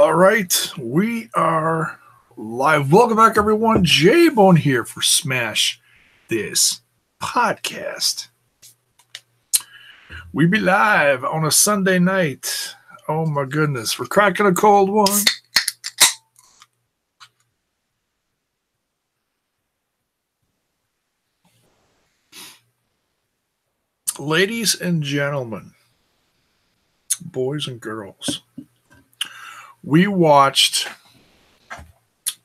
All right, we are live. Welcome back, everyone. J-Bone here for Smash This Podcast. We be live on a Sunday night. Oh my goodness, we're cracking a cold one. Ladies and gentlemen, boys and girls, we watched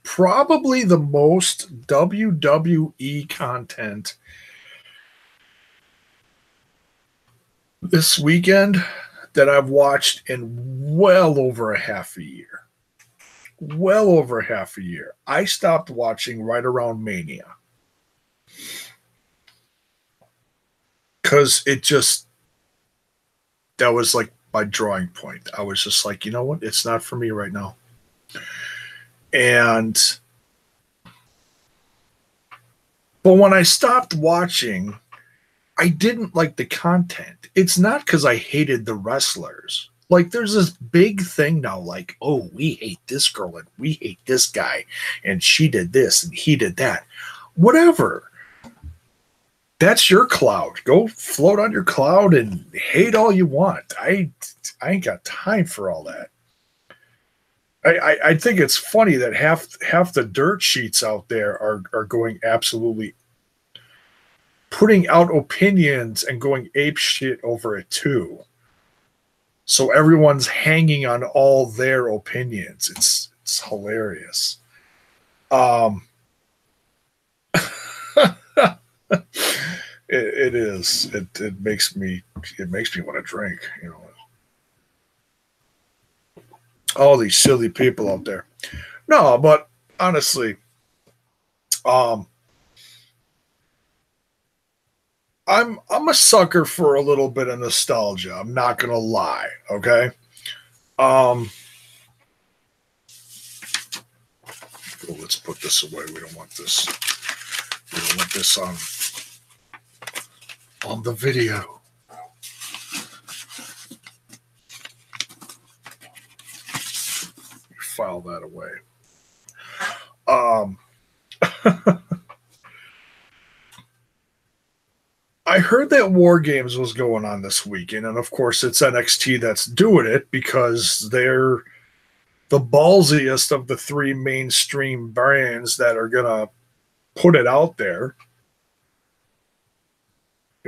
probably the most WWE content this weekend that I've watched in well over a half a year. Well over half a year. I stopped watching right around Mania. Because that was like my drawing point. I was just like, you know what? It's not for me right now. But when I stopped watching, I didn't like the content. It's not because I hated the wrestlers. Like, there's this big thing now, like, oh, we hate this girl and we hate this guy, and she did this and he did that. Whatever. That's your cloud. Go float on your cloud and hate all you want. I ain't got time for all that. I think it's funny that half the dirt sheets out there are going absolutely putting out opinions and going ape shit over it too. So everyone's hanging on all their opinions. It's hilarious. It is. It makes me want to drink, you know. All these silly people out there. No, but honestly, I'm a sucker for a little bit of nostalgia. I'm not gonna lie, okay? Well, let's put this away. We don't want this. We don't want this on the video. File that away. I heard that War Games was going on this weekend, and of course it's NXT that's doing it because they're the ballsiest of the three mainstream brands that are gonna put it out there.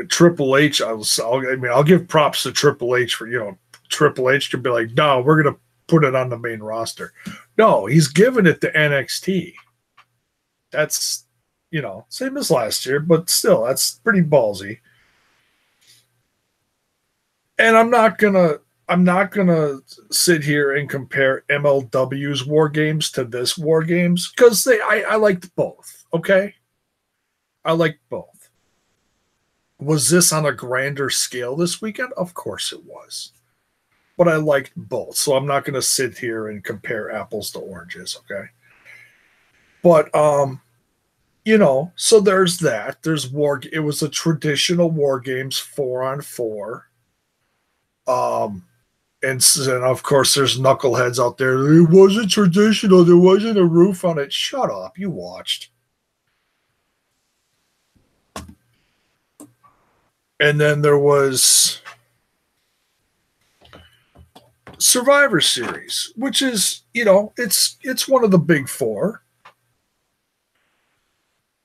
Triple H, I'll give props to Triple H for, Triple H could be like, no, we're gonna put it on the main roster. No, he's giving it to NXT. That's, same as last year, but still, that's pretty ballsy. And I'm not gonna sit here and compare MLW's War Games to this War Games because I liked both. Okay, I liked both. Was this on a grander scale this weekend? Of course it was. But I liked both. So I'm not going to sit here and compare apples to oranges, okay? But, so there's that. It was a traditional War Games 4-on-4. And of course there's knuckleheads out there. It wasn't traditional. There wasn't a roof on it. Shut up. You watched. And then there was Survivor Series, which is, it's one of the big four.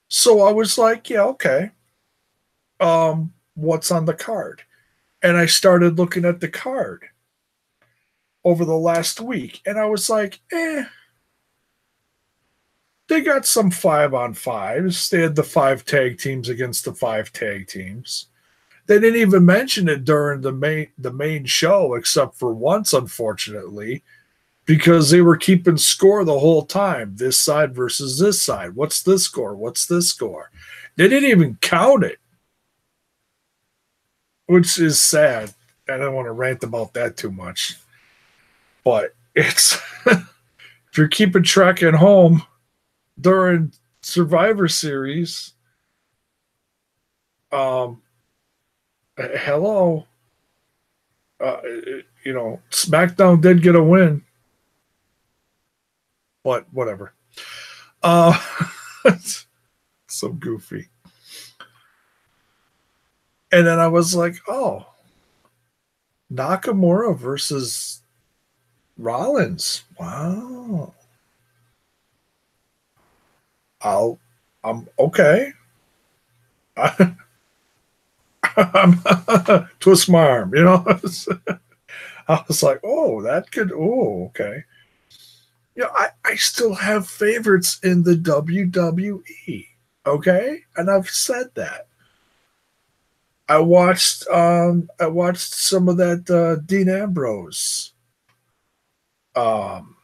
So I was like, yeah, okay. What's on the card? And I started looking at the card over the last week, and I was like, they got some 5-on-5s. They had the 5 tag teams against the 5 tag teams. They didn't even mention it during the main show, except for once, unfortunately, because they were keeping score the whole time. This side versus this side. What's this score? What's this score? They didn't even count it, which is sad. I don't want to rant about that too much. But it's if you're keeping track at home during Survivor Series, hello. SmackDown did get a win. but whatever. Uh, so goofy. And then I was like, oh, Nakamura versus Rollins. Wow. I'm okay. I'm twist my arm, you know. I was like, oh, that could, oh, okay. You know, I still have favorites in the WWE. Okay. And I've said that. I watched some of that Dean Ambrose. Um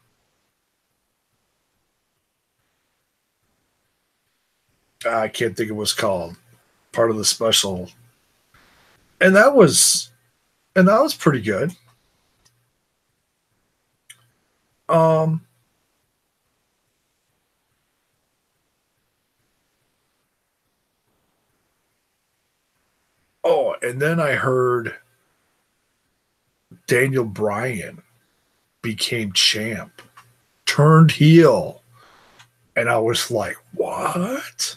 I can't think of what it was called. Part of the special. And that was pretty good. Um oh, and then I heard Daniel Bryan became champ, turned heel. And I was like, what?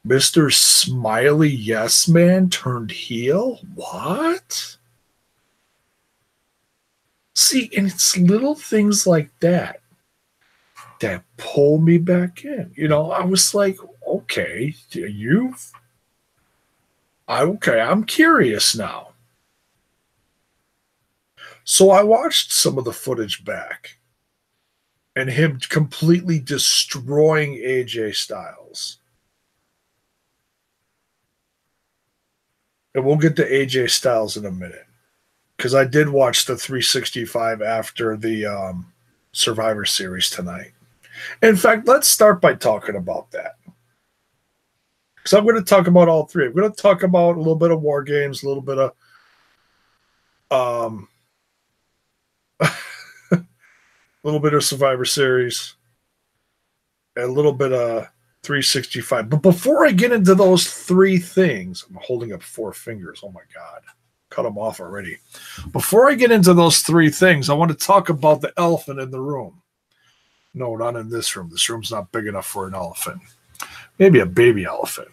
Mr. Smiley Yes Man turned heel? What? See, and it's little things like that that pull me back in. You know, I was like, okay, okay, I'm curious now. So I watched some of the footage back and him completely destroying AJ Styles. And we'll get to AJ Styles in a minute because I did watch the 365 after the Survivor Series tonight. In fact, let's start by talking about that. Because I'm going to talk about all three. I'm going to talk about a little bit of War Games, a little bit of a little bit of Survivor Series, and a little bit of 365. But before I get into those three things, I'm holding up four fingers. Oh my God. Cut them off already. Before I get into those three things, I want to talk about the elephant in the room. No, not in this room. This room's not big enough for an elephant. Maybe a baby elephant.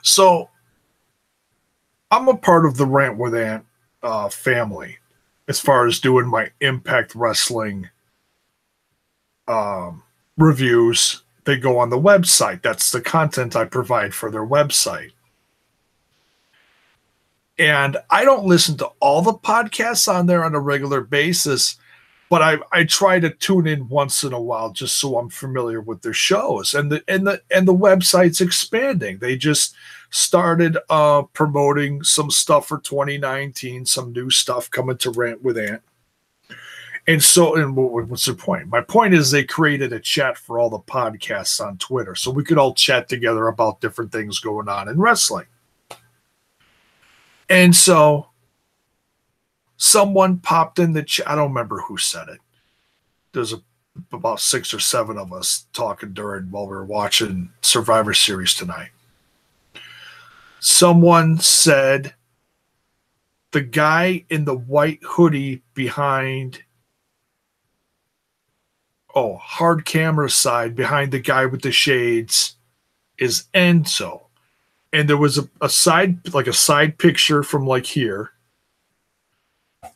So I'm a part of the Rant With Ant family as far as doing my Impact Wrestling reviews. They go on the website. That's the content I provide for their website. And I don't listen to all the podcasts on there on a regular basis, but I try to tune in once in a while just so I'm familiar with their shows. And the website's expanding. They just started promoting some stuff for 2019, some new stuff coming to Rant With Ant. And so, and what's the point? My point is they created a chat for all the podcasts on Twitter so we could all chat together about different things going on in wrestling. And so someone popped in the chat. I don't remember who said it. There's about 6 or 7 of us talking while we were watching Survivor Series tonight. Someone said the guy in the white hoodie behind, hard camera side behind the guy with the shades is Enzo. And there was a side picture from like here.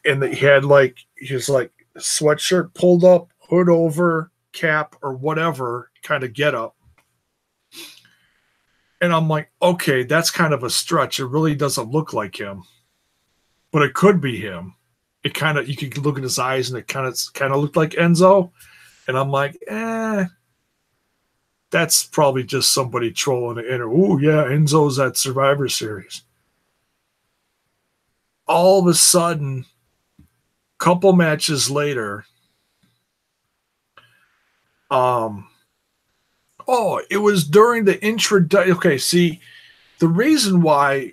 And he had his sweatshirt pulled up, hood over, cap or whatever kind of get up. And I'm like, okay, that's kind of a stretch. It really doesn't look like him, but it could be him. It kind of, you could look at his eyes and it kind of looked like Enzo. And I'm like, that's probably just somebody trolling the internet. Oh, yeah, Enzo's at Survivor Series. All of a sudden, couple matches later, it was during the introduction. Okay, see, the reason why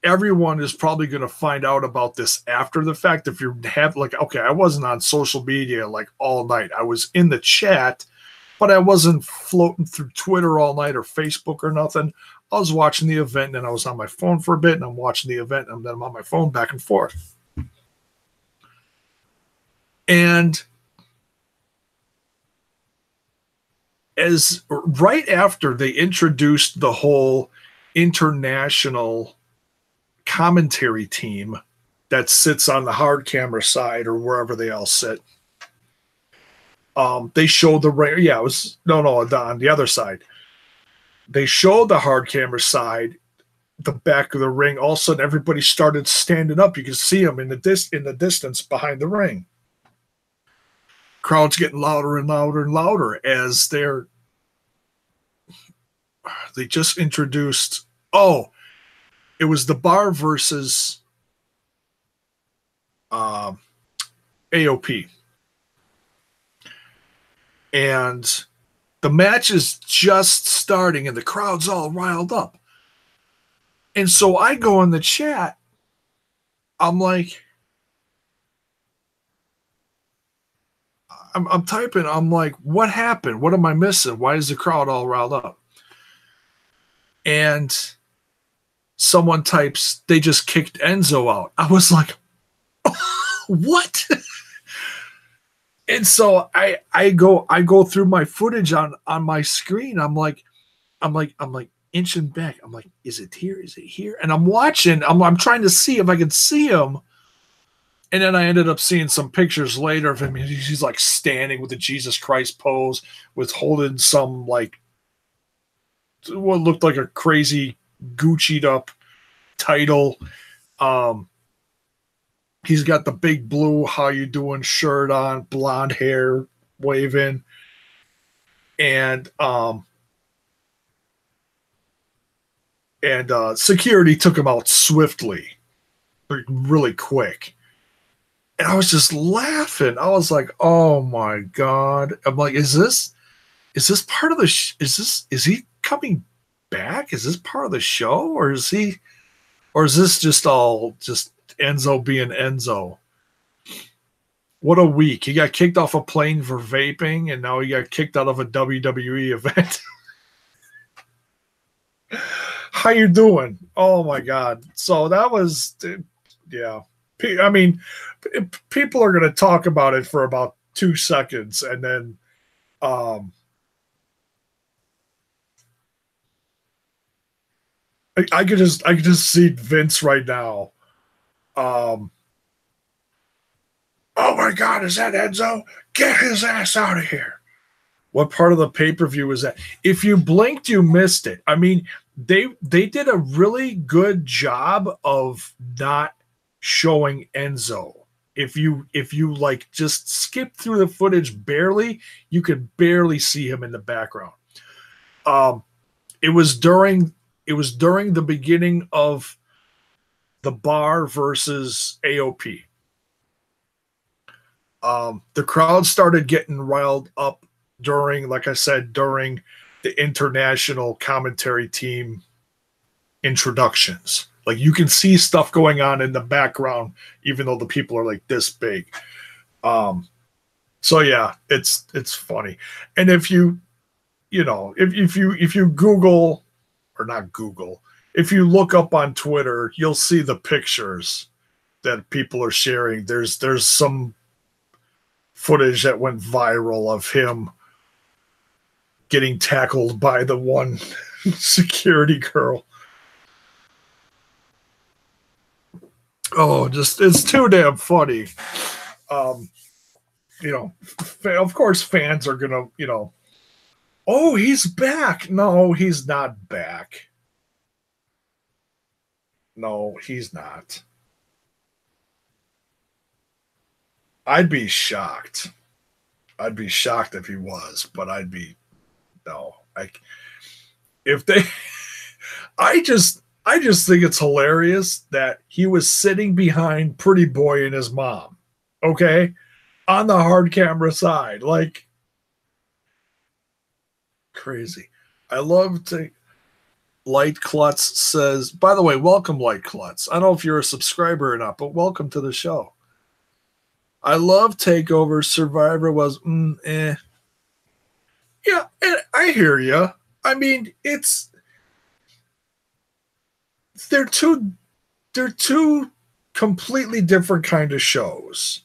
everyone is probably going to find out about this after the fact, if you have I wasn't on social media like all night. I was in the chat but I wasn't floating through Twitter all night or Facebook or nothing. I was watching the event, and then I was on my phone for a bit, and I'm watching the event, and then I'm on my phone back and forth. And as right after they introduced the whole international commentary team that sits on the hard camera side or wherever they all sit, they showed the ring. Yeah, it was on the other side. They showed the hard camera side, the back of the ring. All of a sudden, everybody started standing up. You could see them in the distance behind the ring. Crowd's getting louder and louder and louder as they just introduced. Oh, it was the Bar versus AOP. And the match is just starting and the crowd's all riled up. And so I go in the chat. I'm like, I'm typing. I'm like, what happened? What am I missing? Why is the crowd all riled up? And someone types, they just kicked Enzo out. I was like, what? And so I go through my footage on my screen. I'm like inching back. I'm like, is it here? Is it here? And I'm watching. I'm trying to see if I can see him. And then I ended up seeing some pictures later of him. He's like standing with the Jesus Christ pose, with holding some like what looked like a crazy Gucci'd up title. He's got the big blue "How you doing" shirt on, blonde hair, waving, and security took him out swiftly, really quick. And I was just laughing. I was like, "Oh my God!" I'm like, "Is this part of the? Is he coming back? Is this part of the show, or is this just all just Enzo being Enzo?" What a week! He got kicked off a plane for vaping, and now he got kicked out of a WWE event. How you doing? Oh my God! So that was, yeah. I mean, people are going to talk about it for about 2 seconds, and then I could just see Vince right now. Oh my God, is that Enzo? Get his ass out of here. What part of the pay-per-view was that? If you blinked, you missed it. I mean, they did a really good job of not showing Enzo. If you like just skip through the footage barely, you could barely see him in the background. It was during the beginning of the Bar versus AOP. The crowd started getting riled up during, like I said, during the international commentary team introductions. Like you can see stuff going on in the background, even though the people are like this big. So yeah, it's funny. And if you Google, or not Google, if you look up on Twitter, you'll see the pictures that people are sharing. There's some footage that went viral of him getting tackled by the one security girl. Oh, it's too damn funny. Of course fans are gonna, oh, he's back. No, he's not back. No, he's not. I'd be shocked. I'd be shocked if he was, but I just think it's hilarious that he was sitting behind Pretty Boy and his mom, okay, on the hard camera side, like crazy. I love to. Light Klutz says, by the way, welcome, Light Klutz. I don't know if you're a subscriber or not, but welcome to the show. I love TakeOver. Survivor was, Yeah, and I hear you. I mean, they're two they're two completely different kind of shows.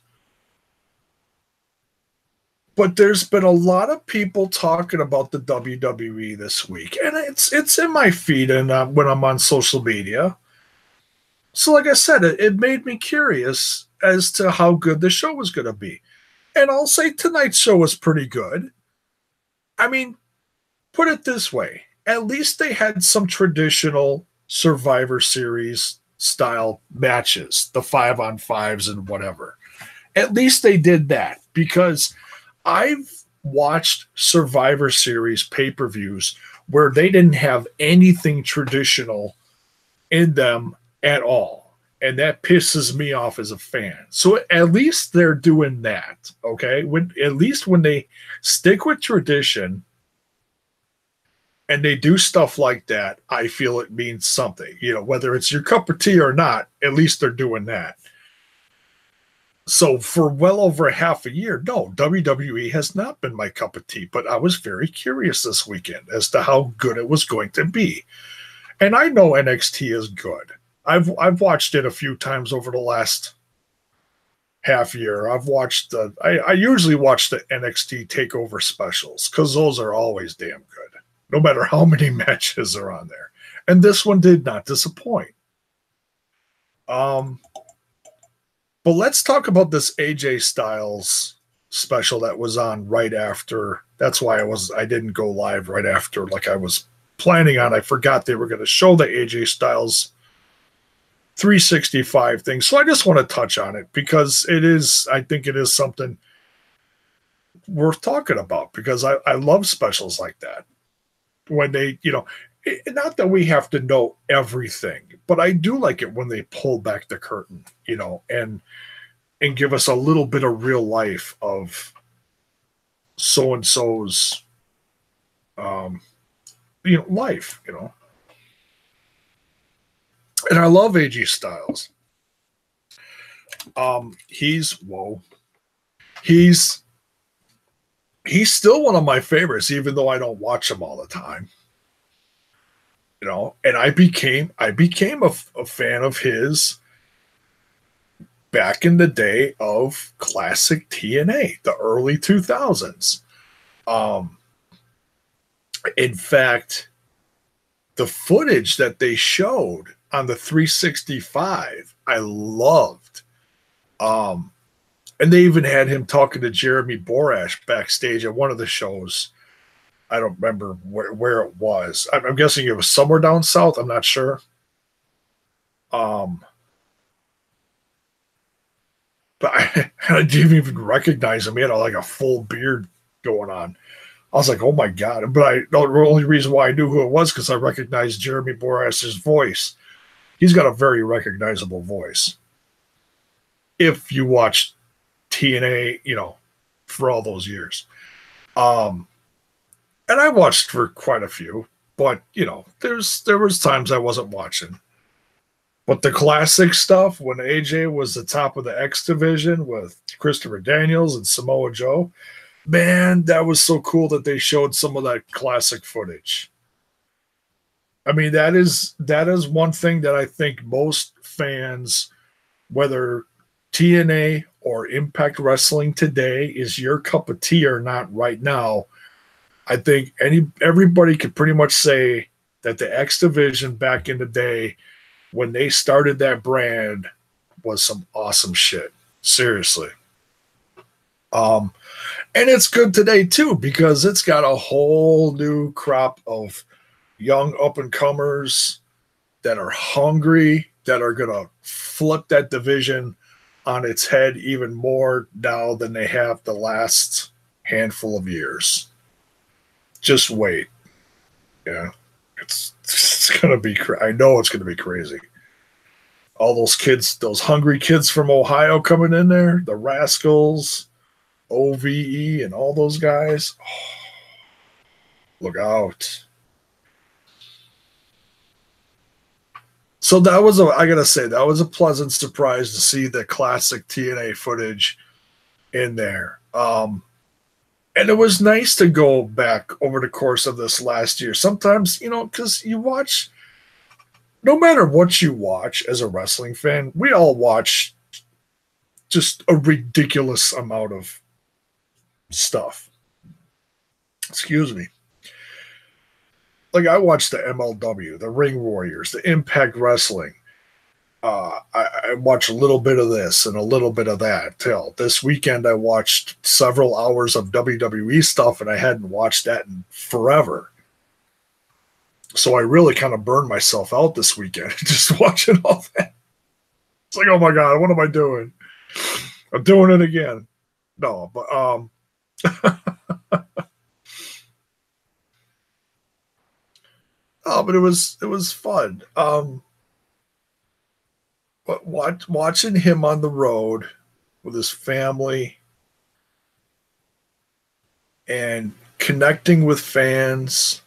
But there's been a lot of people talking about the WWE this week, and it's in my feed and when I'm on social media. So, like I said, it made me curious as to how good the show was going to be. And I'll say tonight's show was pretty good. I mean, put it this way: at least they had some traditional Survivor Series style matches, the 5-on-5s and whatever. At least they did that, because I've watched Survivor Series pay-per-views where they didn't have anything traditional in them at all. And that pisses me off as a fan. So at least they're doing that, okay? At least when they stick with tradition and they do stuff like that, I feel it means something. You know, whether it's your cup of tea or not, at least they're doing that. So for well over half a year, no, WWE has not been my cup of tea, but I was very curious this weekend as to how good it was going to be. And I know NXT is good. I've watched it a few times over the last half year. I usually watch the NXT takeover specials because those are always damn good, no matter how many matches are on there. And this one did not disappoint. But let's talk about this AJ Styles special that was on right after. That's why I didn't go live right after like I was planning on. I forgot they were going to show the AJ Styles 365 thing. So I just want to touch on it because I think it is something worth talking about, because I love specials like that. When they, not that we have to know everything, but I do like it when they pull back the curtain, and give us a little bit of real life of so and so's, life, And I love AJ Styles. He's still one of my favorites, even though I don't watch him all the time. And I became a fan of his back in the day of classic TNA, the early 2000s. In fact, the footage that they showed on the 365, I loved. And they even had him talking to Jeremy Borash backstage at one of the shows. I don't remember where it was. I'm guessing it was somewhere down south. I'm not sure. But I didn't even recognize him. He had like a full beard going on. I was like, oh my God. But the only reason why I knew who it was because I recognized Jeremy Borash's voice. He's got a very recognizable voice. If you watched TNA, for all those years. And I watched for quite a few, but there was times I wasn't watching. But the classic stuff when AJ was the top of the X division with Christopher Daniels and Samoa Joe, man, that was so cool that they showed some of that classic footage. I mean, that is one thing that I think most fans, whether TNA or Impact Wrestling today is your cup of tea or not right now, I think everybody could pretty much say that the X division back in the day when they started that brand was some awesome shit. Seriously. And it's good today too, because it's got a whole new crop of young up-and-comers that are hungry, that are going to flip that division on its head even more now than they have the last handful of years. Just wait. Yeah. It's going to be I know it's going to be crazy. All those kids, those hungry kids from Ohio coming in there, the Rascals, OVE, and all those guys. Oh, look out. So I got to say, that was a pleasant surprise to see the classic TNA footage in there. And it was nice to go back over the course of this last year. Sometimes, because you watch, no matter what you watch as a wrestling fan, we all watch just a ridiculous amount of stuff. Excuse me. Like I watched the MLW, the Ring Warriors, the Impact Wrestling. I watched a little bit of this and a little bit of that. Till this weekend, I watched several hours of WWE stuff, and I hadn't watched that in forever. So I really kind of burned myself out this weekend just watching all that. It's like, oh my god, what am I doing? I'm doing it again. No, but oh, but it was fun. But watching him on the road with his family and connecting with fans,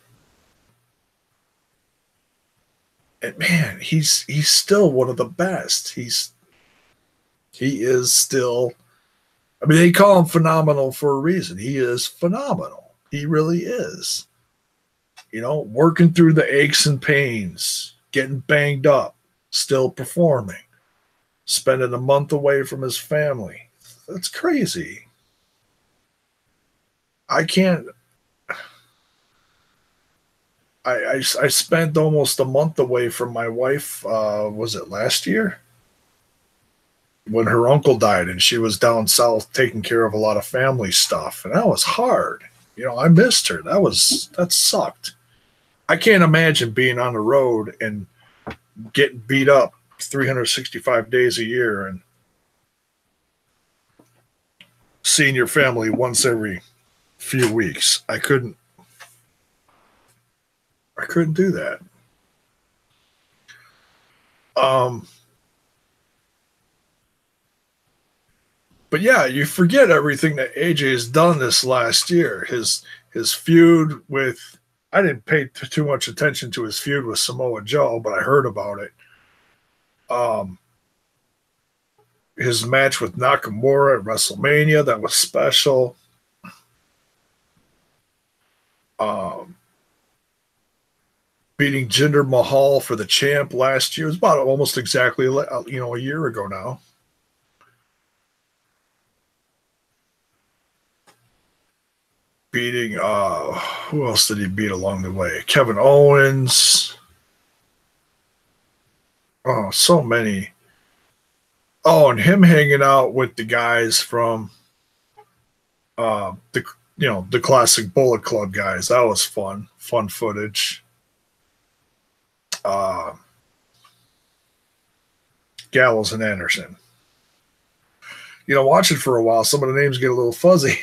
and man, he's still one of the best. He is still. I mean, they call him phenomenal for a reason. He is phenomenal. He really is. Working through the aches and pains, getting banged up, still performing, spending a month away from his family. That's crazy. I can't. I spent almost a month away from my wife. Was it last year? When her uncle died and she was down south taking care of a lot of family stuff. And that was hard. I missed her. That sucked. I can't imagine being on the road and getting beat up 365 days a year and seeing your family once every few weeks. I couldn't do that. But yeah, you forget everything that AJ has done this last year. His feud with, I didn't pay too much attention to his feud with Samoa Joe, but I heard about it. His match with Nakamura at WrestleMania, that was special. Beating Jinder Mahal for the champ last year. It was about almost exactly a year ago now. Beating who else did he beat along the way? Kevin Owens. Oh, so many. Oh, and him hanging out with the guys from the classic Bullet Club guys. That was fun. Fun footage. Gallows and Anderson. Watch it for a while. Some of the names get a little fuzzy.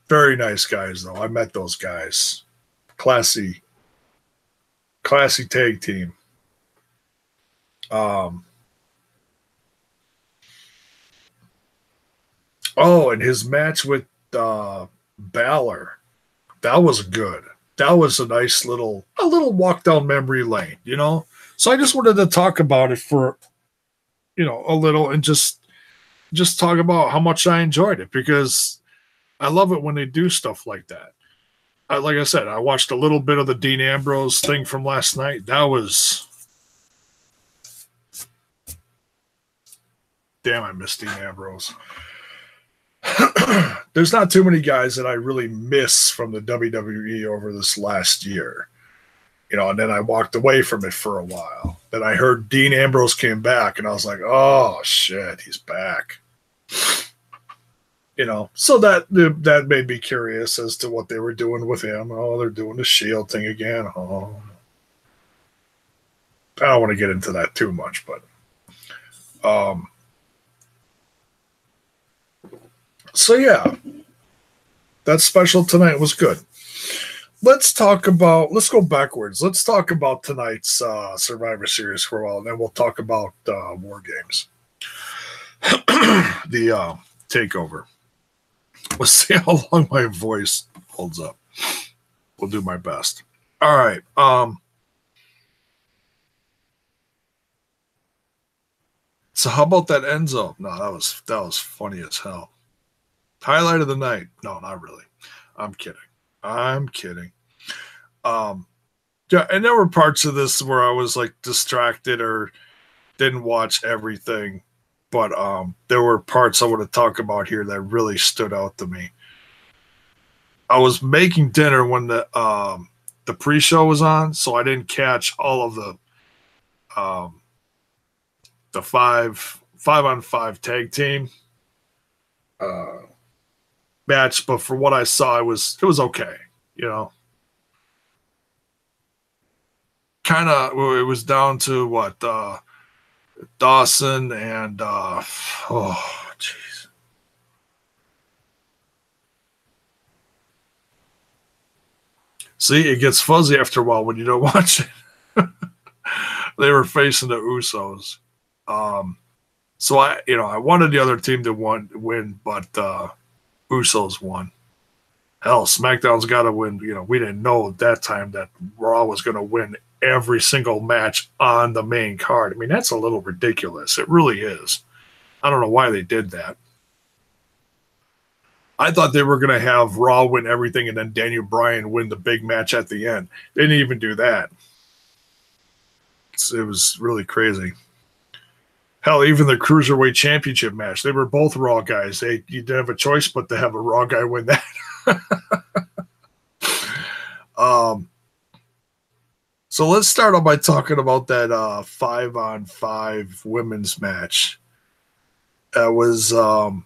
Very nice guys, though. I met those guys. Classy tag team. And his match with Balor, that was good. That was a nice little walk down memory lane, So I just wanted to talk about it for, a little and just talk about how much I enjoyed it because I love it when they do stuff like that. Like I said, I watched a little bit of the Dean Ambrose thing from last night. That was, damn, I miss Dean Ambrose. There's not too many guys that I really miss from the WWE over this last year. And then I walked away from it for a while. Then I heard Dean Ambrose came back, and I was like, oh, shit, he's back. So that made me curious as to what they were doing with him. Oh, they're doing the Shield thing again. Oh, I don't want to get into that too much, but so yeah, that special tonight was good. Let's go backwards. Let's talk about tonight's Survivor Series for a while, and then we'll talk about War Games. The takeover. Let's see how long my voice holds up. We'll do my best. All right. So how about that Enzo? No, that was funny as hell. Highlight of the night. No, not really. I'm kidding. I'm kidding. Yeah, and there were parts of this where I was like distracted or didn't watch everything, but there were parts I want to talk about here that really stood out to me. I was making dinner when the pre-show was on, so I didn't catch all of um, the five on five tag team uh, match, but for what I saw, it was okay. You know, kind of it was down to what Dawson and oh jeez. See, it gets fuzzy after a while when you don't watch it. They were facing the Usos. Um, so I wanted the other team to win, but Usos won. Hell, SmackDown's got to win. We didn't know at that time that Raw was going to win every single match on the main card. I mean, that's a little ridiculous. It really is. I don't know why they did that. I thought they were going to have Raw win everything and then Daniel Bryan win the big match at the end. They didn't even do that. It was really crazy. Hell, even the Cruiserweight Championship match, they were both Raw guys. You didn't have a choice but to have a Raw guy win that. So let's start off by talking about that 5-on-5 women's match. That was Carmella,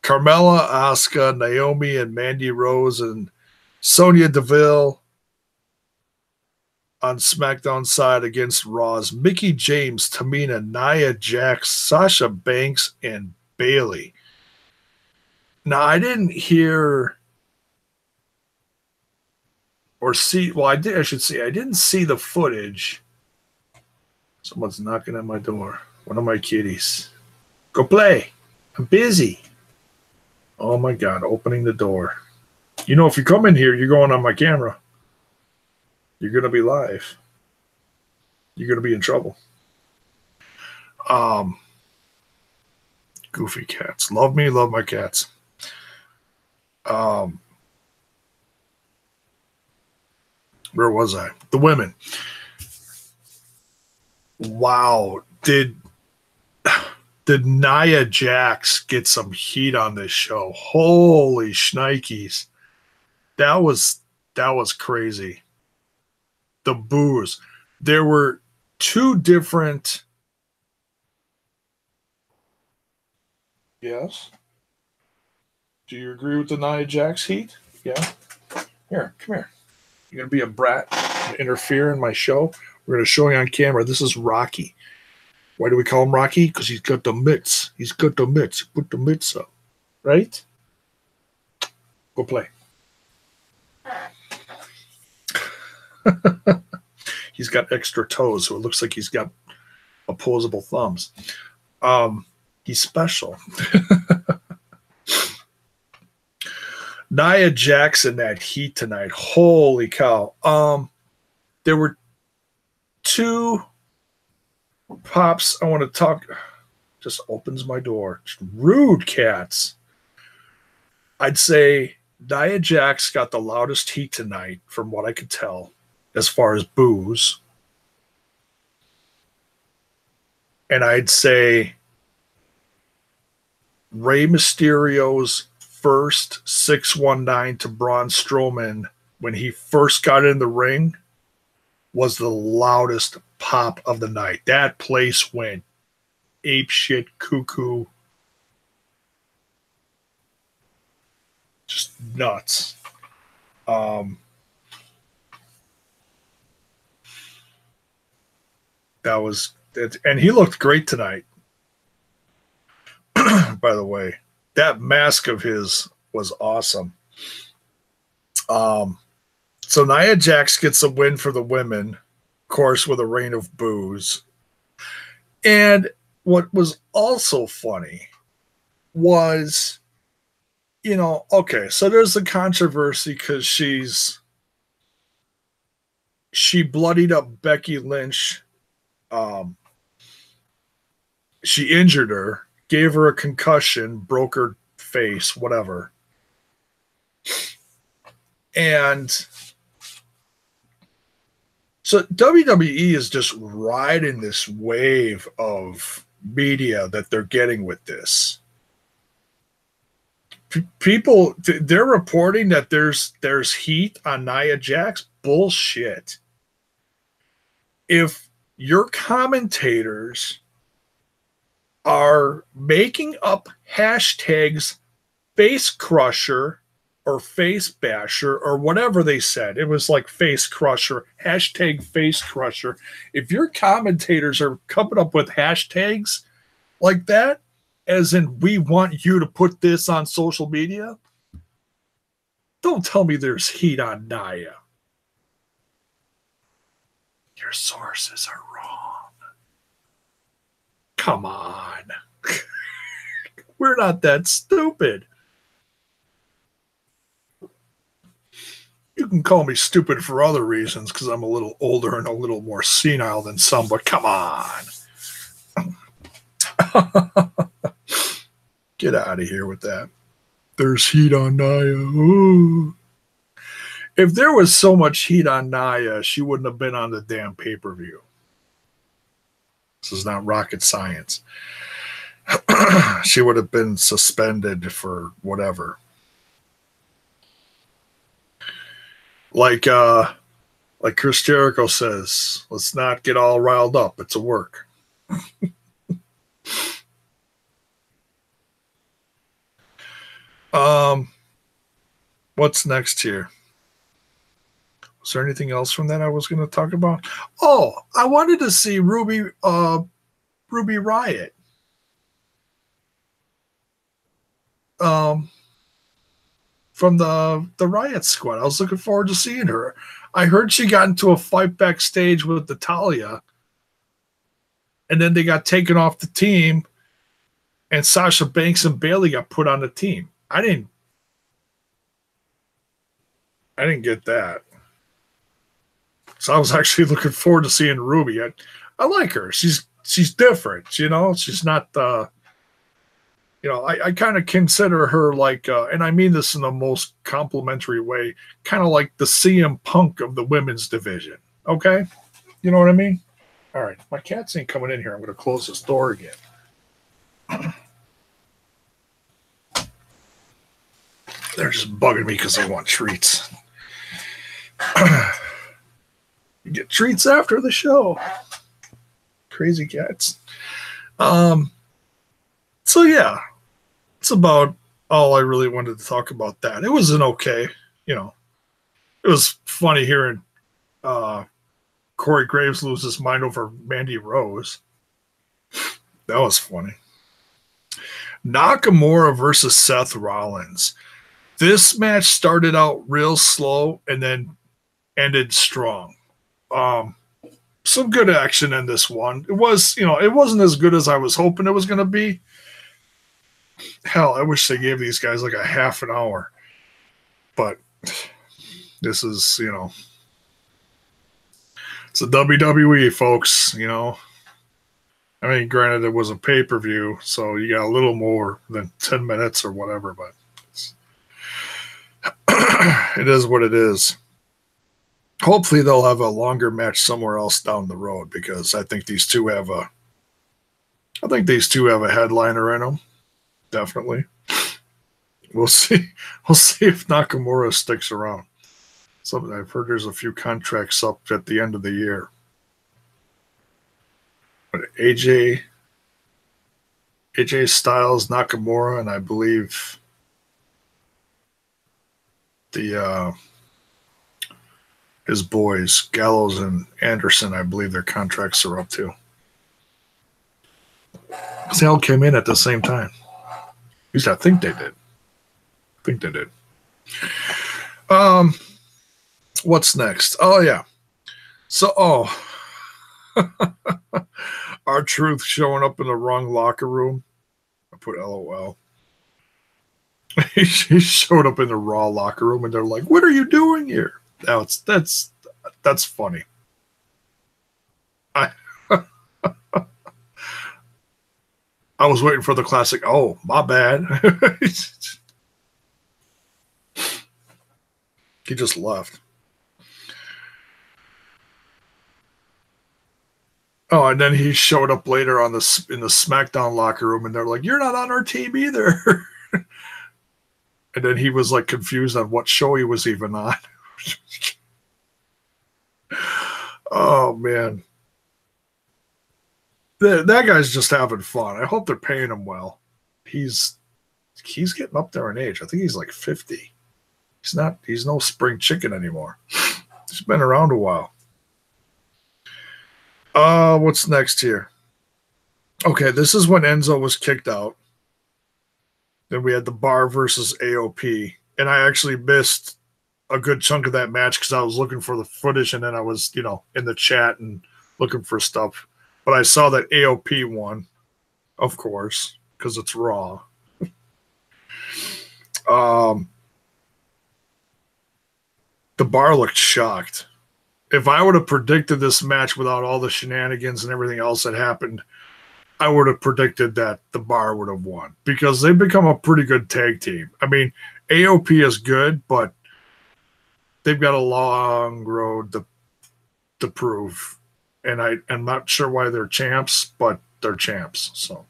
Asuka, Naomi, and Mandy Rose and Sonya Deville on SmackDown side against Raw's Mickie James, Tamina, Nia Jax, Sasha Banks, and Bayley. Now, I didn't hear or see. Well, I did. I should say I didn't see the footage. Someone's knocking at my door. One of my kitties. Go play. I'm busy. Oh my God! Opening the door. If you come in here, you're going on my camera. You're going to be live. You're going to be in trouble. Goofy cats. Love me, love my cats. Where was I? The women. Wow. Did Nia Jax get some heat on this show? Holy shnikes. That was crazy. The boos. There were two different. Yes. Do you agree with the Nia Jax heat? Yeah. Here, come here. You're going to be a brat and interfere in my show. We're going to show you on camera. This is Rocky. Why do we call him Rocky? Because he's got the mitts. He's got the mitts. Put the mitts up. Right? Go play. He's got extra toes, so it looks like he's got opposable thumbs. He's special. Nia Jax in that heat tonight. Holy cow. There were two pops I want to talk. Just opens my door. Rude cats. I'd say Nia Jax got the loudest heat tonight, from what I could tell, as far as boos. And I'd say Rey Mysterio's first 619 to Braun Strowman when he first got in the ring was the loudest pop of the night. That place went ape shit cuckoo. Just nuts. That was it, and he looked great tonight. By the way, that mask of his was awesome. So Nia Jax gets a win for the women, of course, with a reign of boos. And what was also funny was, okay, so there's the controversy because she bloodied up Becky Lynch. She injured her, gave her a concussion, broke her face, whatever. And so WWE is just riding this wave of media that they're getting with this. People, they're reporting that there's heat on Nia Jax. Bullshit. If your commentators are making up hashtags face crusher or face basher or whatever they said, it was like face crusher, hashtag face crusher. If your commentators are coming up with hashtags like that, as in we want you to put this on social media, don't tell me there's heat on Nia. Your sources are wrong. Come on. We're not that stupid. You can call me stupid for other reasons because I'm a little older and a little more senile than some, but come on. Get out of here with that. There's heat on Nia. Ooh. If there was so much heat on Nia, she wouldn't have been on the damn pay-per-view. This is not rocket science. She would have been suspended for whatever. Like Chris Jericho says, let's not get all riled up. It's a work. What's next here? Was there anything else from that I was going to talk about? Oh, I wanted to see Ruby Riott. From the Riot Squad. I was looking forward to seeing her. I heard she got into a fight backstage with Natalya, and then they got taken off the team, and Sasha Banks and Bayley got put on the team. I didn't get that. So I was actually looking forward to seeing Ruby. I like her. She's different, you know. She's not I kind of consider her like, and I mean this in the most complimentary way, kind of like the CM Punk of the women's division. Okay? You know what I mean? All right. My cats ain't coming in here. I'm going to close this door again. They're just bugging me because they want treats. You get treats after the show. Crazy cats. So yeah, it's about all I really wanted to talk about that. It was an okay, it was funny hearing Corey Graves lose his mind over Mandy Rose. That was funny. Nakamura versus Seth Rollins. This match started out real slow and then ended strong. Some good action in this one. It was, it wasn't as good as I was hoping it was going to be. Hell, I wish they gave these guys like a half an hour. But this is, it's a WWE, folks, I mean, granted, it was a pay-per-view, so you got a little more than 10 minutes or whatever, but it is what it is. Hopefully they'll have a longer match somewhere else down the road because I think these two have a headliner in them. Definitely. We'll see. We'll see if Nakamura sticks around. I've heard there's a few contracts up at the end of the year. But AJ Styles, Nakamura, and I believe his boys, Gallows and Anderson, I believe their contracts are up too. They all came in at the same time. At least I think they did. What's next? Oh yeah. So R-Truth showing up in the wrong locker room. I put LOL. He showed up in the Raw locker room and they're like, "What are you doing here?" That's funny. I was waiting for the classic. Oh, my bad. He just left. Oh, and then he showed up later in the SmackDown locker room, and they're like, "You're not on our team either." And then he was like confused on what show he was even on. Oh man, that guy's just having fun. I hope they're paying him well. He's getting up there in age. I think he's like 50. He's no spring chicken anymore. He's been around a while. What's next here? Okay, this is when Enzo was kicked out. Then we had the Bar versus AOP. And I actually missed a good chunk of that match because I was looking for the footage, and then I was, in the chat and looking for stuff. But I saw that AOP won, of course, because it's Raw. The Bar looked shocked. If I would have predicted this match without all the shenanigans and everything else that happened, I would have predicted that the Bar would have won because they've become a pretty good tag team. I mean, AOP is good, but they've got a long road to prove. And I'm not sure why they're champs, but they're champs. So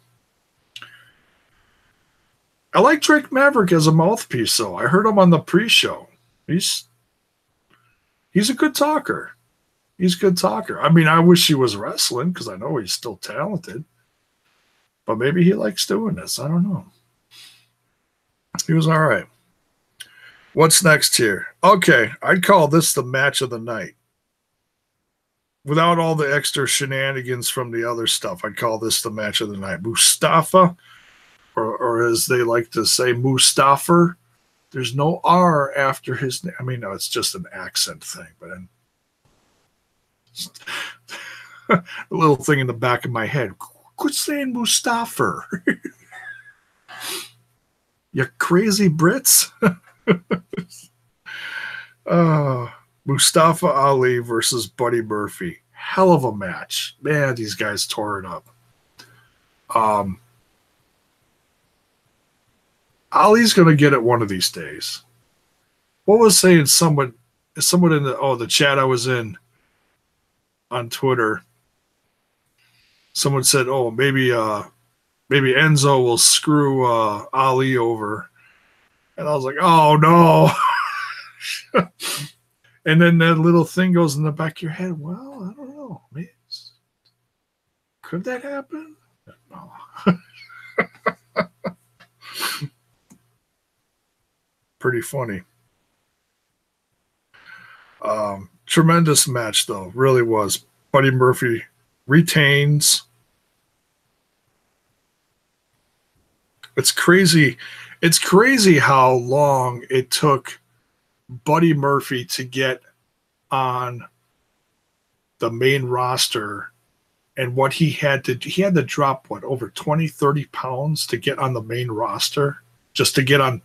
I like Drake Maverick as a mouthpiece, though. I heard him on the pre-show. He's a good talker. He's a good talker. I mean, I wish he was wrestling because I know he's still talented. But maybe he likes doing this. I don't know. He was all right. What's next here? Okay, I'd call this the match of the night. Without all the extra shenanigans from the other stuff, I'd call this the match of the night. Mustafa, or as they like to say, Mustafa. There's no R after his name. I mean, no, it's just an accent thing. But a little thing in the back of my head. Quit saying Mustafa. You crazy Brits. Mustafa Ali versus Buddy Murphy. Hell of a match. Man, these guys tore it up. Ali's going to get it one of these days. What was saying someone in the chat I was in on Twitter? Someone said, "Oh, maybe Enzo will screw Ali over," and I was like, "Oh no!" And then that little thing goes in the back of your head. Well, I don't know. Maybe could that happen? No. Pretty funny. Tremendous match, though. Really was. Buddy Murphy retains. It's crazy. It's crazy how long it took Buddy Murphy to get on the main roster and what he had to drop over 20, 30 pounds to get on the main roster, just to get on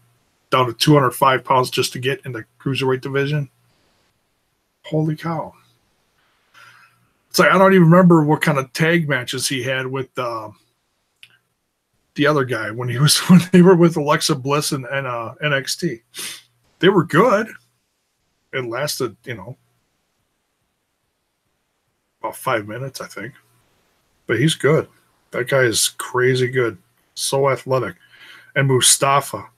down to 205 pounds just to get in the cruiserweight division. Holy cow. It's like I don't even remember what kind of tag matches he had with the other guy when they were with Alexa Bliss and NXT. They were good. It lasted, about 5 minutes, I think. But he's good. That guy is crazy good. So athletic. And Mustafa,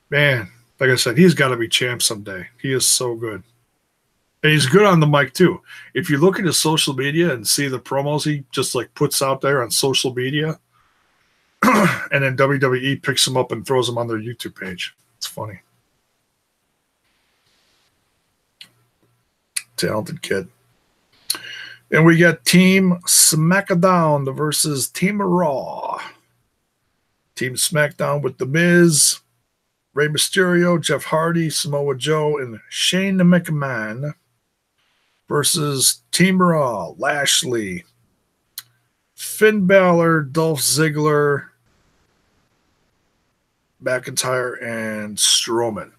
man, like I said, he's got to be champ someday. He is so good. And he's good on the mic, too. If you look at his social media and see the promos he just puts out there on social media, and then WWE picks him up and throws him on their YouTube page. It's funny. Talented kid. And we got Team SmackDown versus Team Raw. Team SmackDown with The Miz, Rey Mysterio, Jeff Hardy, Samoa Joe, and Shane McMahon versus Team Raw, Lashley, Finn Balor, Dolph Ziggler, McIntyre, and Strowman.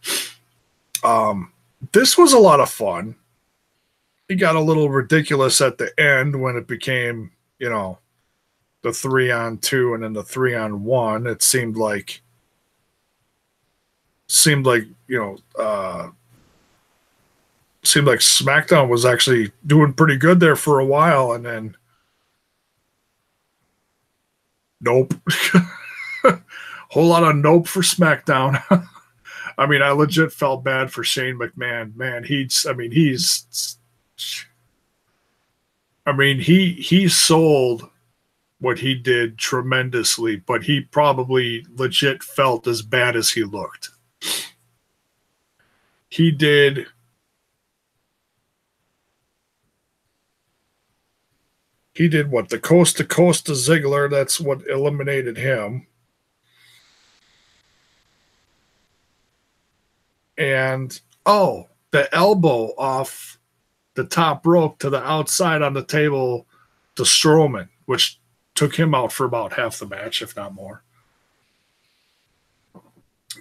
This was a lot of fun. It got a little ridiculous at the end when it became, the 3-on-2 and then the 3-on-1. It seemed like seemed like SmackDown was actually doing pretty good there for a while, and then nope. Whole lot of nope for SmackDown. I mean, I legit felt bad for Shane McMahon. Man, he sold what he did tremendously, but he probably legit felt as bad as he looked. He did what, the coast to coast to Ziggler, that's what eliminated him. And the elbow off the top rope to the outside on the table to Strowman, which took him out for about half the match, if not more.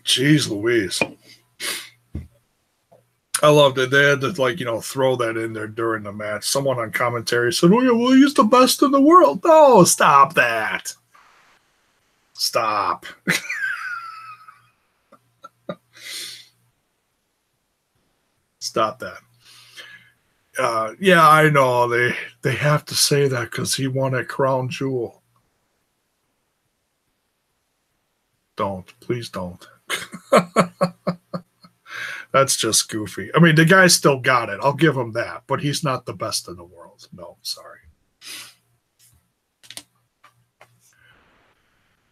Jeez Louise. I loved it. They had to, throw that in there during the match. Someone on commentary said, oh, yeah, well, he's the best in the world. No, stop that. Stop. Stop that. Yeah, I know. They have to say that because he won at Crown Jewel. Don't. Please don't. That's just goofy. I mean, the guy still got it. I'll give him that. But he's not the best in the world. No, sorry.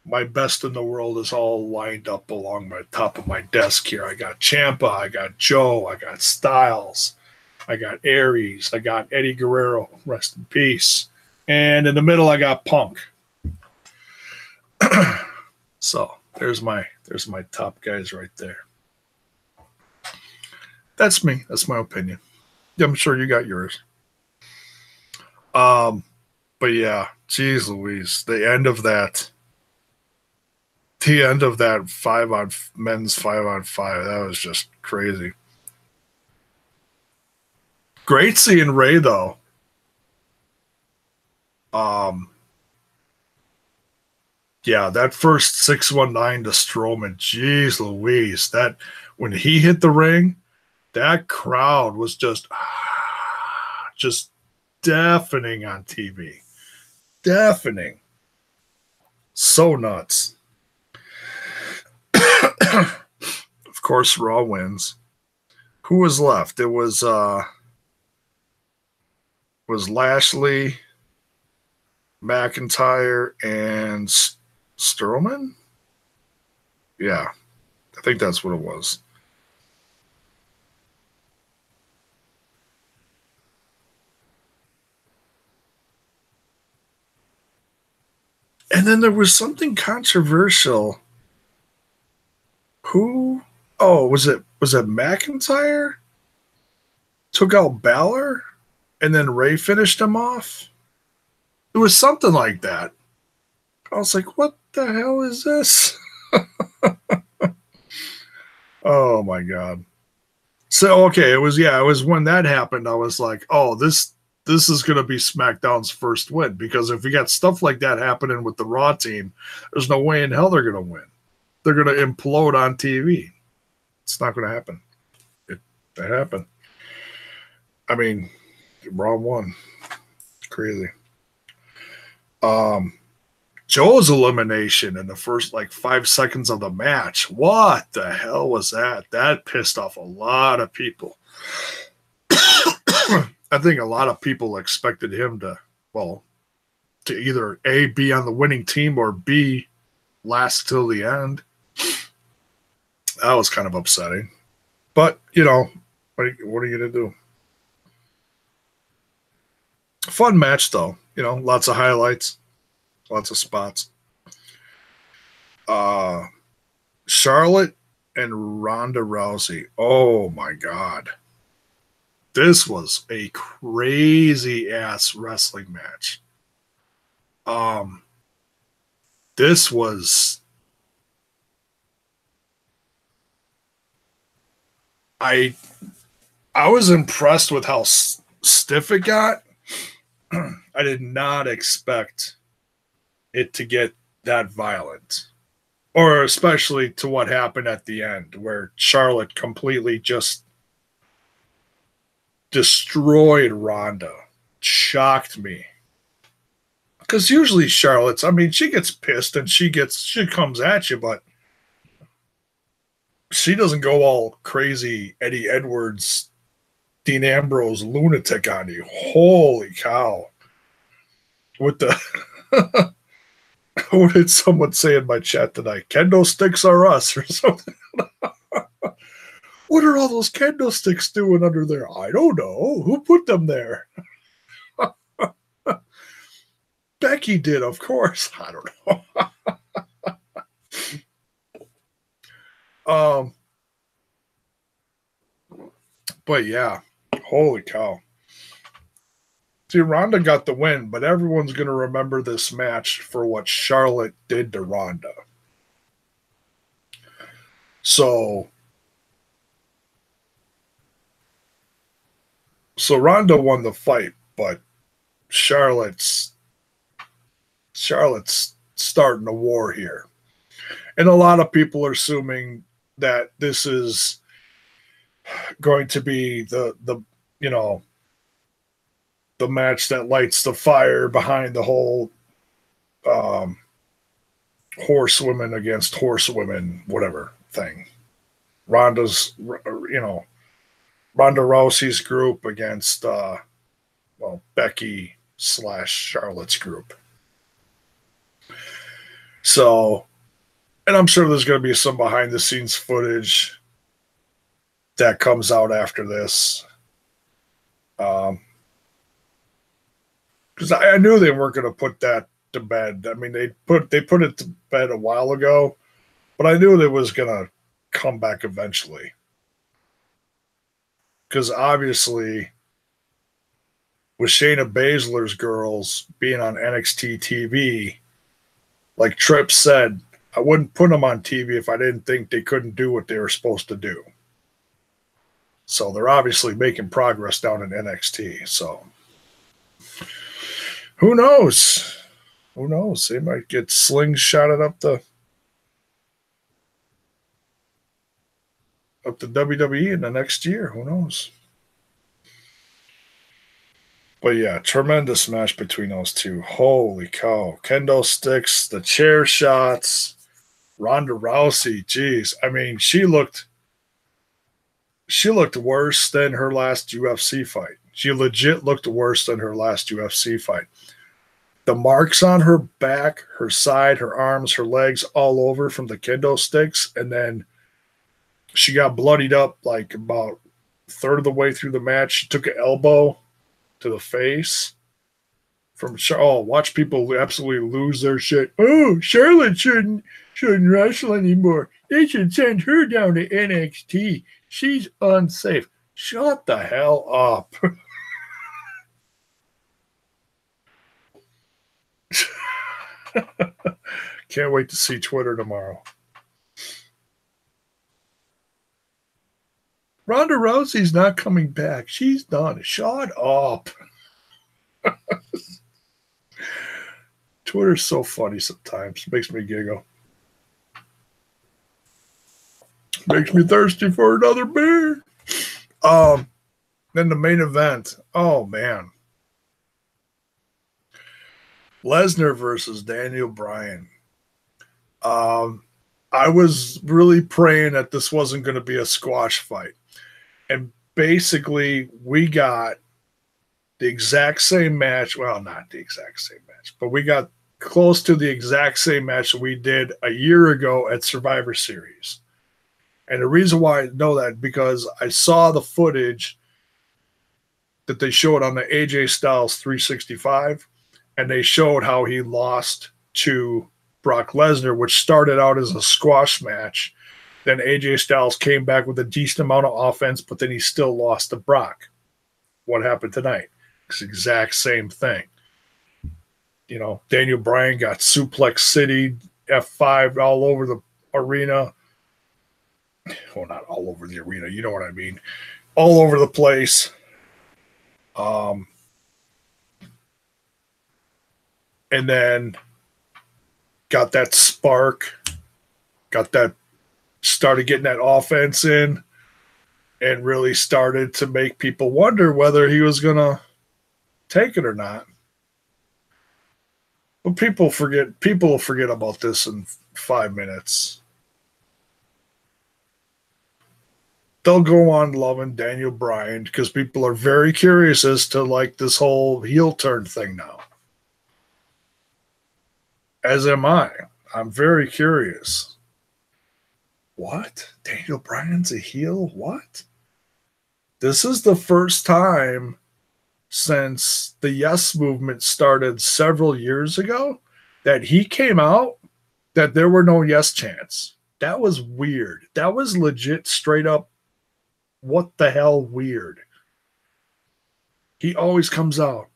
My best in the world is all lined up along my top of my desk here. I got Ciampa, I got Joe, I got Styles, I got Aries, I got Eddie Guerrero, rest in peace. And in the middle, I got Punk. So there's my top guys right there. That's me. That's my opinion. I'm sure you got yours. But yeah, geez Louise, the end of that men's 5-on-5, that was just crazy. Great seeing Ray though. Yeah, that first 619 to Strowman, geez Louise, that when he hit the ring, that crowd was just deafening on TV. Deafening. So nuts. Of course, Raw wins. Who was left? It was Lashley, McIntyre, and Strowman? Yeah, I think that's what it was. And then there was something controversial. Who? Oh, was it McIntyre? Took out Balor, and then Ray finished him off? It was something like that. I was like, what the hell is this? Oh my God. So okay, it was when that happened, I was like, oh, this is gonna be SmackDown's first win, because if we got stuff like that happening with the Raw team, there's no way in hell they're gonna win. They're gonna implode on TV. It's not gonna happen. That happened. I mean, Raw won. Crazy. Joe's elimination in the first 5 seconds of the match. What the hell was that? That pissed off a lot of people. I think a lot of people expected him to either A, be on the winning team, or B, last till the end. That was kind of upsetting. But, what are you going to do? Fun match, though. Lots of highlights. Lots of spots. Charlotte and Ronda Rousey. Oh, my God. This was a crazy-ass wrestling match. This was... I was impressed with how stiff it got. I did not expect it to get that violent. Or especially to what happened at the end, where Charlotte completely just destroyed Ronda. Shocked me. Because usually Charlotte's, I mean, she gets pissed and she comes at you, but she doesn't go all crazy Eddie Edwards, Dean Ambrose lunatic on you. Holy cow. With the what did someone say in my chat tonight? Kendo sticks are us or something. What are all those kendo sticks doing under there? I don't know. Who put them there? Becky did, of course. I don't know. But yeah, holy cow. See, Ronda got the win, but everyone's going to remember this match for what Charlotte did to Ronda. So Ronda won the fight, but Charlotte's starting a war here. And a lot of people are assuming that this is going to be the match that lights the fire behind the whole horsewomen against horsewomen, whatever thing. Ronda Rousey's group against Becky / Charlotte's group. So, and I'm sure there's going to be some behind the scenes footage that comes out after this. Because I knew they weren't going to put that to bed. I mean, they put it to bed a while ago, but I knew it was going to come back eventually. Because obviously, with Shayna Baszler's girls being on NXT TV, like Tripp said, I wouldn't put them on TV if I didn't think they couldn't do what they were supposed to do. So they're obviously making progress down in NXT. So who knows? Who knows? They might get slingshotted up the WWE in the next year. Who knows? But yeah, tremendous match between those two. Holy cow. Kendo sticks, the chair shots, Ronda Rousey, geez. I mean, she looked worse than her last UFC fight. She legit looked worse than her last UFC fight. The marks on her back, her side, her arms, her legs, all over from the kendo sticks. And then she got bloodied up like about a third of the way through the match. She took an elbow to the face watch people absolutely lose their shit. Oh, Charlotte shouldn't wrestle anymore. They should send her down to NXT. She's unsafe. Shut the hell up. Can't wait to see Twitter tomorrow. Ronda Rousey's not coming back. She's done. Shut up. Twitter's so funny sometimes. Makes me giggle. Makes me thirsty for another beer. Then the main event. Oh, man. Lesnar versus Daniel Bryan. I was really praying that this wasn't going to be a squash fight. And basically, we got the exact same match. Well, not the exact same match, but we got close to the exact same match we did a year ago at Survivor Series. And the reason why I know that, because I saw the footage that they showed on the AJ Styles 365, and they showed how he lost to Brock Lesnar, which started out as a squash match. Then AJ Styles came back with a decent amount of offense, but then he still lost to Brock. What happened tonight? It's the exact same thing. You know, Daniel Bryan got Suplex City, F5 all over the arena. Well, not all over the arena, you know what I mean. All over the place. And then got that spark, started getting that offense in, and really started to make people wonder whether he was going to take it or not. But people will forget about this in 5 minutes. They'll go on loving Daniel Bryan because people are very curious as to like this whole heel turn thing now. As am I. I'm very curious. What? Daniel Bryan's a heel? What? This is the first time since the Yes movement started several years ago that he came out that there were no Yes chants. That was weird. That was legit straight up what the hell weird. He always comes out.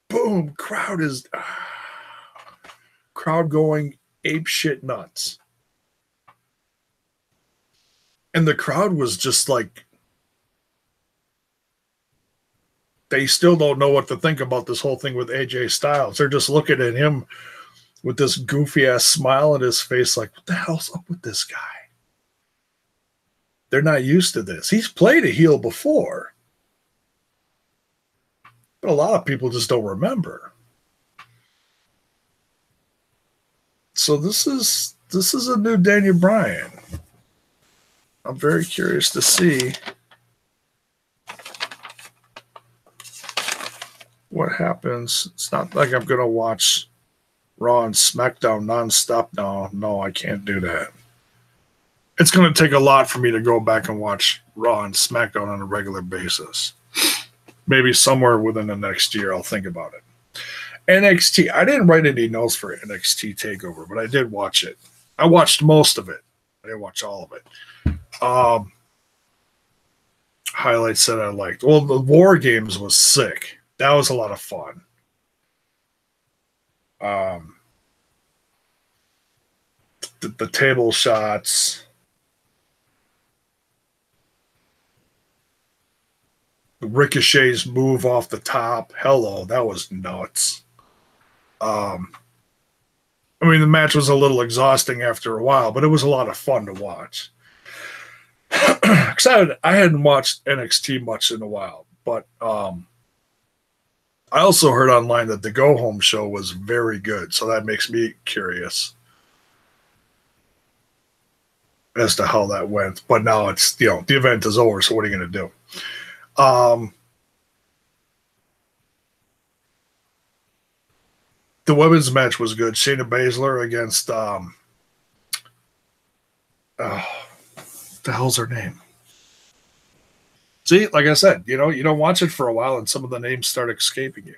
Boom, crowd going ape shit nuts. And the crowd was just like, they still don't know what to think about this whole thing with AJ Styles. They're just looking at him with this goofy ass smile on his face like, what the hell's up with this guy? They're not used to this. He's played a heel before. But a lot of people just don't remember. So this is a new Daniel Bryan. I'm very curious to see what happens. It's not like I'm going to watch Raw and SmackDown nonstop now. No, I can't do that. It's going to take a lot for me to go back and watch Raw and SmackDown on a regular basis. Maybe somewhere within the next year I'll think about it. NXT, I didn't write any notes for NXT TakeOver, but I did watch it. I watched most of it. I didn't watch all of it. Highlights that I liked. Well, the War Games was sick. That was a lot of fun. The table shots. Ricochet's move off the top. Hello, that was nuts. I mean, the match was a little exhausting after a while, but it was a lot of fun to watch. I hadn't watched NXT much in a while, but I also heard online that the Go Home show was very good, so that makes me curious as to how that went. But now it's, the event is over, so what are you going to do? The women's match was good. Shayna Baszler against the hell's her name? See, like I said, you don't watch it for a while and some of the names start escaping you.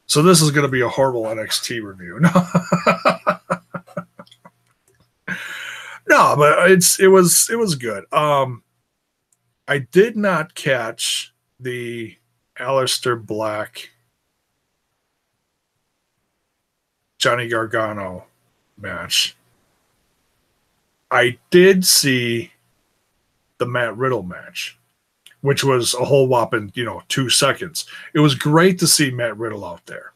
So this is going to be a horrible NXT review. No, but it was good. I did not catch the Aleister Black Johnny Gargano match. I did see the Matt Riddle match, which was a whole whopping, 2 seconds. It was great to see Matt Riddle out there.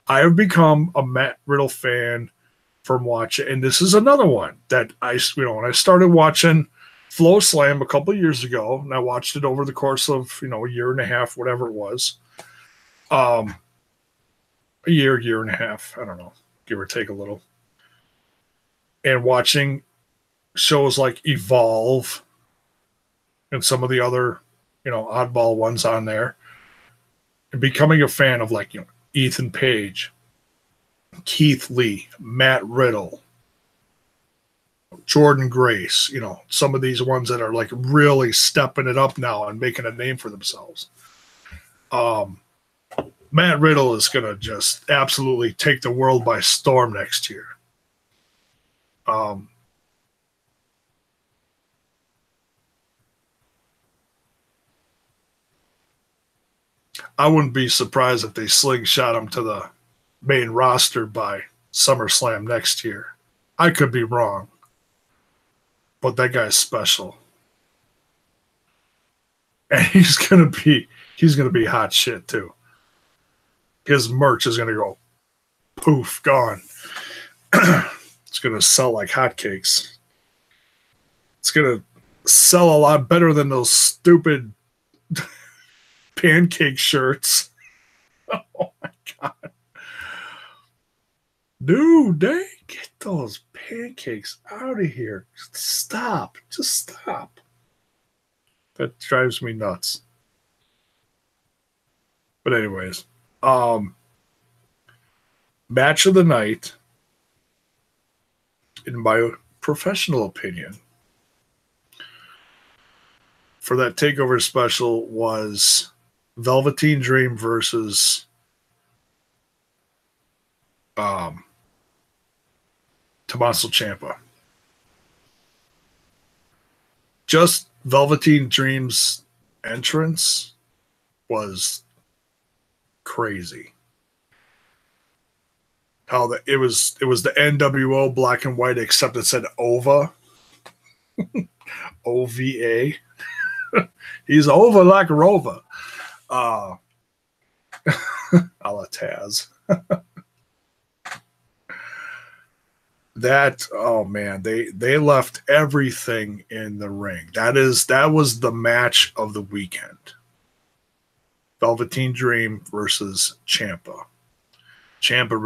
I have become a Matt Riddle fan from watching, and this is another one that when I started watching Flow Slam a couple of years ago, and I watched it over the course of, a year and a half, whatever it was. A year and a half, I don't know, give or take a little. And watching shows like Evolve and some of the other, oddball ones on there, and becoming a fan of Ethan Page, Keith Lee, Matt Riddle, Jordan Grace, some of these ones that are really stepping it up now and making a name for themselves. Matt Riddle is going to just absolutely take the world by storm next year. I wouldn't be surprised if they slingshot him to the main roster by SummerSlam next year. I could be wrong, but that guy's special, and he's gonna be hot shit too. His merch is gonna go Poof, gone. It's going to sell like hotcakes. It's going to sell a lot better than those stupid pancake shirts. Oh my God. Dude, get those pancakes out of here. Stop. Just stop. That drives me nuts. But anyways, match of the night, in my professional opinion, for that takeover special was Velveteen Dream versus Tommaso Ciampa. Just Velveteen Dream's entrance was crazy. How it was the NWO black and white, except it said OVA. OVA. He's over like a rover. A la Taz. That, oh man, they left everything in the ring. That was the match of the weekend. Velveteen Dream versus Ciampa. Ciampa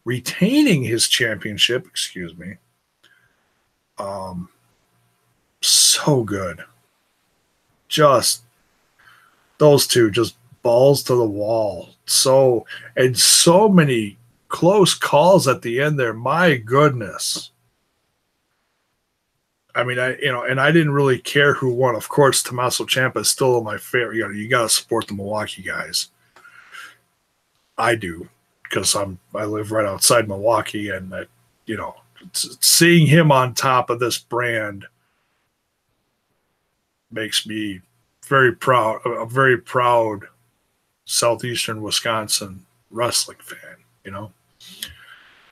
retaining his championship, excuse me. So good. Just those two, just balls to the wall. So many close calls at the end there. My goodness. I mean, I didn't really care who won. Of course, Tommaso Ciampa is still my favorite. You got to support the Milwaukee guys. I do, because I live right outside Milwaukee, and that, seeing him on top of this brand makes me very proud. A very proud Southeastern Wisconsin wrestling fan.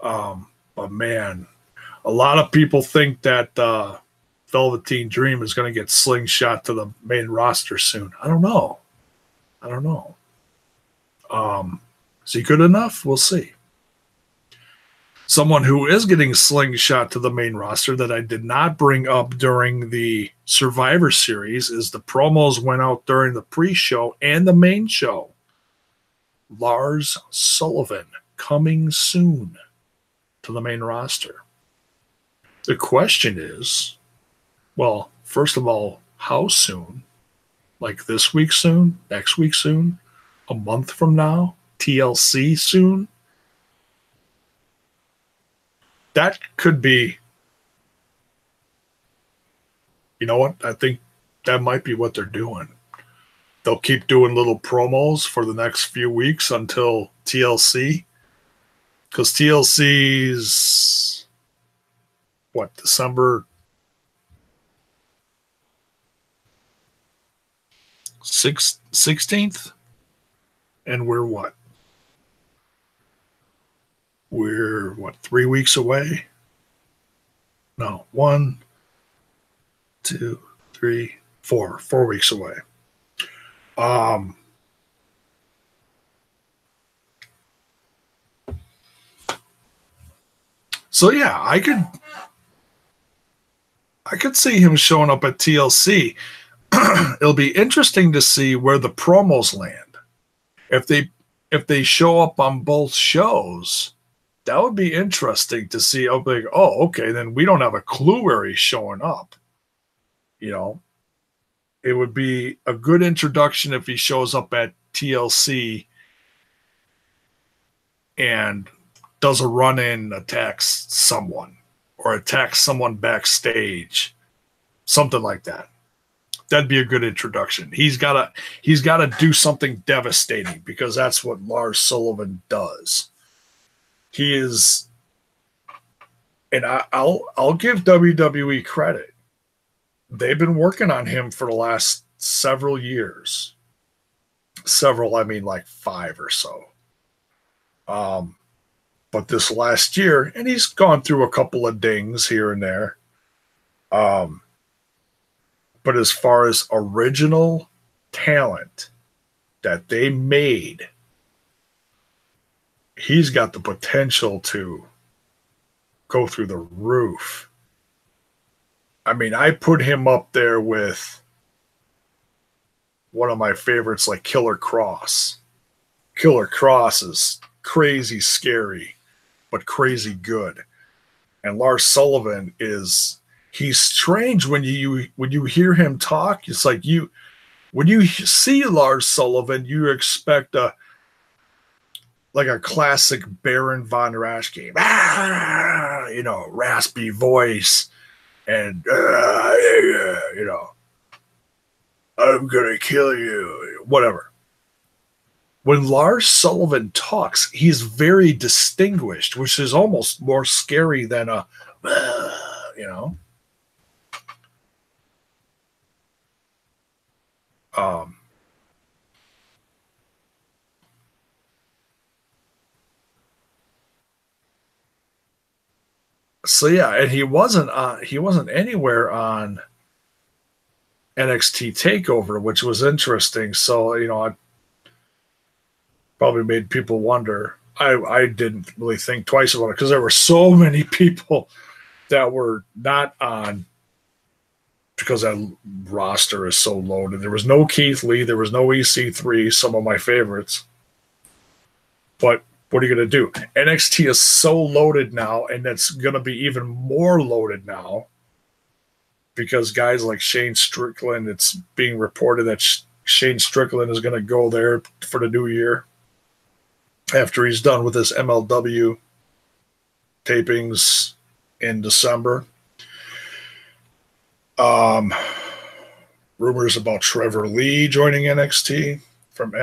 But man, a lot of people think that Velveteen Dream is going to get slingshot to the main roster soon. I don't know. Is he good enough? We'll see. Someone who is getting slingshot to the main roster that I did not bring up during the Survivor Series is the promos went out during the pre-show and the main show. Lars Sullivan coming soon to the main roster. The question is, well, first of all, how soon? Like this week soon? Next week soon? A month from now? TLC soon? That could be, you know what? I think that might be what they're doing. They'll keep doing little promos for the next few weeks until TLC. Because TLC's, December 16th? And we're what? We're 3 weeks away? No, 1, 2, 3, 4. 4 weeks away. So yeah, I could see him showing up at TLC. It'll be interesting to see where the promos land. If they show up on both shows, that would be interesting to see. I'll be like, oh, okay, then we don't have a clue where he's showing up. It would be a good introduction if he shows up at TLC and does a run-in, attacks someone, or attacks someone backstage, something like that. That'd be a good introduction. He's got to do something devastating, because that's what Lars Sullivan does. He is, and I'll give WWE credit. They've been working on him for the last several years. Several, I mean like 5 or so. But this last year, and he's gone through a couple of dings here and there. But as far as original talent that they made he's got the potential to go through the roof. I mean, I put him up there with one of my favorites, like Killer Cross. Killer Cross is crazy scary, but crazy good. And Lars Sullivan he's strange when you hear him talk. It's like when you see Lars Sullivan, you expect a classic Baron von Raschke, raspy voice, and I'm gonna kill you, whatever. When Lars Sullivan talks, he's very distinguished, which is almost more scary than a, you know. So yeah, and he wasn't anywhere on NXT Takeover, which was interesting. So I probably made people wonder. I didn't really think twice about it because there were so many people that were not on because that roster is so loaded. There was no Keith Lee, there was no EC3, some of my favorites. But what are you going to do? NXT is so loaded now, and it's going to be even more loaded now because guys like Shane Strickland, it's being reported that Shane Strickland is going to go there for the new year after he's done with his MLW tapings in December. Rumors about Trevor Lee joining NXT from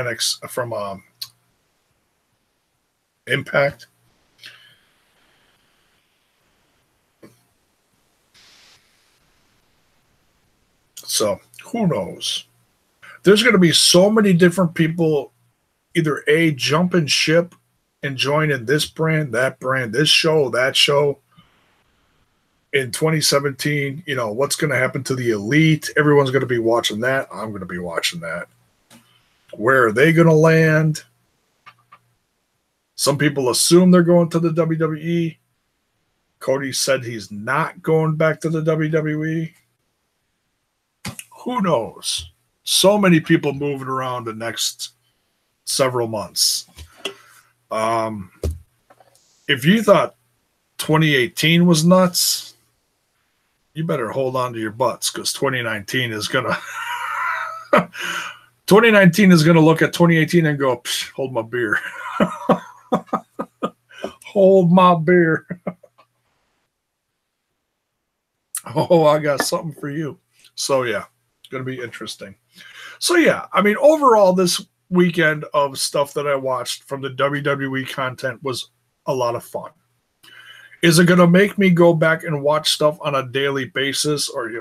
Impact. So who knows? There's going to be so many different people either jumping ship and joining this brand, that brand, this show, that show. In 2017, what's going to happen to the Elite? Everyone's going to be watching that. I'm going to be watching that. Where are they going to land? Some people assume they're going to the WWE. Cody said he's not going back to the WWE. Who knows? So many people moving around the next several months. If you thought 2018 was nuts, you better hold on to your butts because 2019 is gonna 2019 is gonna look at 2018 and go, hold my beer. Hold my beer. Oh, I got something for you. So yeah, it's gonna be interesting. So yeah, I mean, overall, this weekend of stuff that I watched from the WWE content was a lot of fun. Is it going to make me go back and watch stuff on a daily basis or,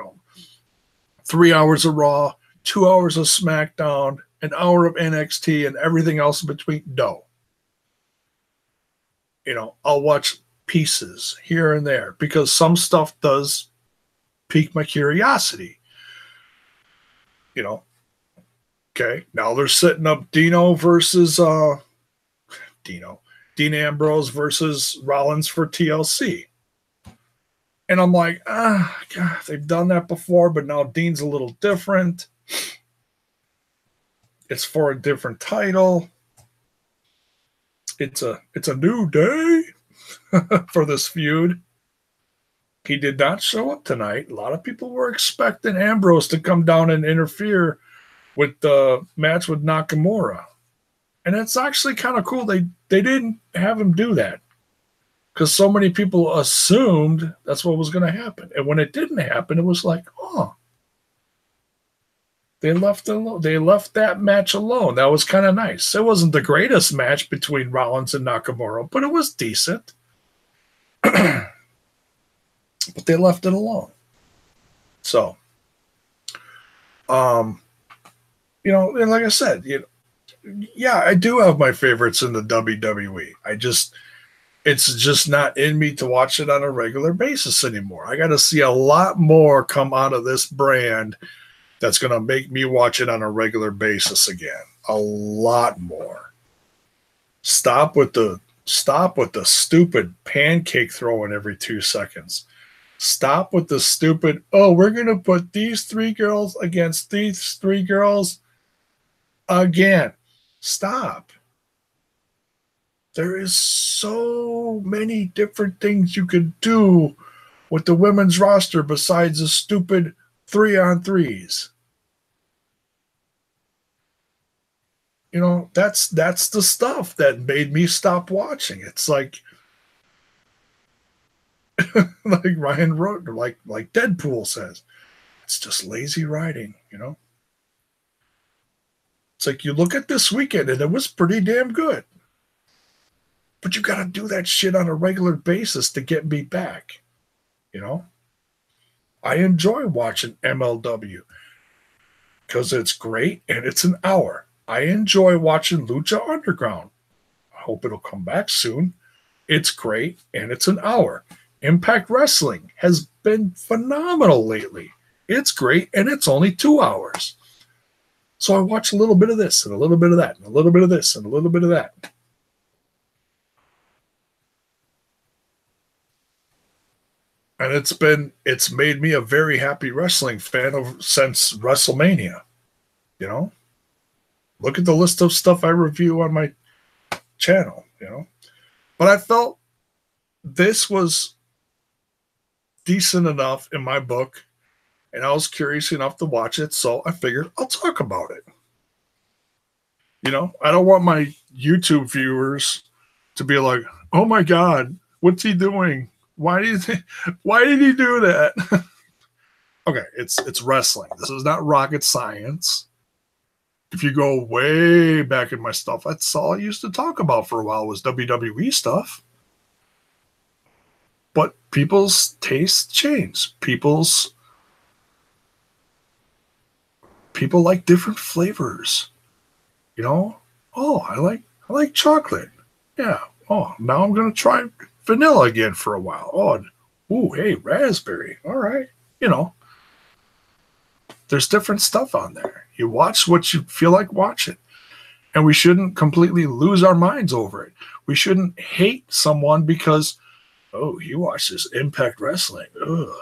3 hours of Raw, 2 hours of SmackDown, an hour of NXT, and everything else in between? No. I'll watch pieces here and there because some stuff does pique my curiosity. Okay, now they're setting up Dean Ambrose versus Rollins for TLC. And I'm like, God, they've done that before, but now Dean's a little different. It's for a different title. It's a new day for this feud. He did not show up tonight. A lot of people were expecting Ambrose to come down and interfere with the match with Nakamura. And it's actually kind of cool. They didn't have him do that because so many people assumed that's what was going to happen. And when it didn't happen, it was like, oh, they left that match alone. That was kind of nice. It wasn't the greatest match between Rollins and Nakamura, but it was decent. But they left it alone. So, and like I said, yeah, I do have my favorites in the WWE. It's just not in me to watch it on a regular basis anymore. I got to see a lot more come out of this brand that's going to make me watch it on a regular basis again. A lot more. Stop with the Stop with the stupid pancake throwing every 2 seconds. Stop with the stupid, oh, we're going to put these three girls against these three girls again. Stop. There is so many different things you could do with the women's roster besides the stupid 3-on-3s. You know, that's the stuff that made me stop watching. It's like like Ryan wrote, like Deadpool says, it's just lazy writing, you know? It's like you look at this weekend and it was pretty damn good. But you got to do that shit on a regular basis to get me back, you know? I enjoy watching MLW because it's great and it's an hour. I enjoy watching Lucha Underground. I hope it'll come back soon. It's great and it's an hour. Impact Wrestling has been phenomenal lately. It's great and it's only 2 hours. So I watch a little bit of this and a little bit of that and a little bit of this and a little bit of that. And it's made me a very happy wrestling fan since WrestleMania. You know? Look at the list of stuff I review on my channel, you know? But I felt this was decent enough in my book, and I was curious enough to watch it, so I figured I'll talk about it. You know, I don't want my YouTube viewers to be like, oh my God, what's he doing? Why did he do that? Okay, it's wrestling. This is not rocket science. If you go way back in my stuff, that's all I used to talk about for a while was WWE stuff. But people's tastes change. People like different flavors. You know? Oh, I like chocolate. Yeah. Oh, now I'm gonna try vanilla again for a while. Oh, ooh, hey, raspberry. All right. You know. There's different stuff on there. You watch what you feel like watching. And we shouldn't completely lose our minds over it. We shouldn't hate someone because, oh, he watches Impact Wrestling. Ugh.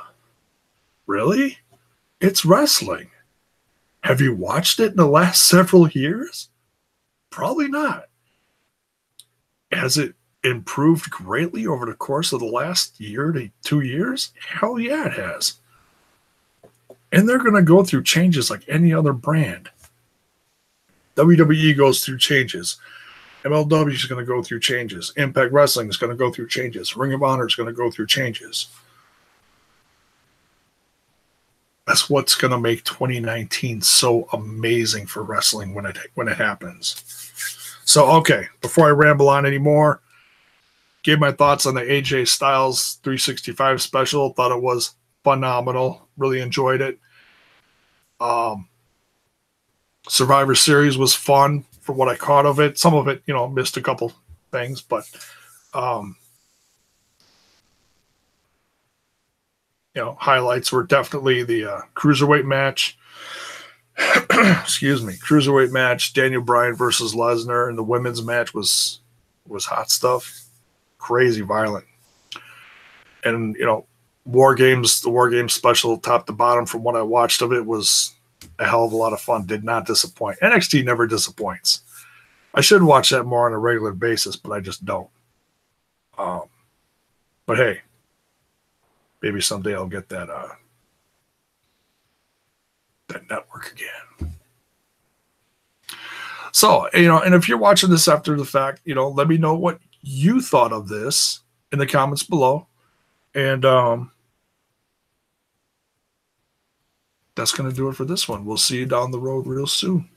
Really? It's wrestling. Have you watched it in the last several years? Probably not. Has it improved greatly over the course of the last year to 2 years? Hell yeah, it has. And they're going to go through changes like any other brand. WWE goes through changes. MLW is going to go through changes. Impact Wrestling is going to go through changes. Ring of Honor is going to go through changes. That's what's going to make 2019 so amazing for wrestling when it happens. So, okay, before I ramble on anymore, gave my thoughts on the AJ Styles 365 special. Thought it was phenomenal. Really enjoyed it. Survivor Series was fun for what I caught of it. Some of it, you know, missed a couple things, but you know, highlights were definitely the cruiserweight match. Excuse me, cruiserweight match. Daniel Bryan versus Lesnar, and the women's match was hot stuff. Crazy violent, and you know, the War Games special, top to bottom, from what I watched of it, was a hell of a lot of fun. Did not disappoint. NXT never disappoints. I should watch that more on a regular basis, but I just don't. But hey, maybe someday I'll get that network again. So, you know, and if you're watching this after the fact, you know, let me know what you thought of this in the comments below. And that's going to do it for this one. We'll see you down the road real soon.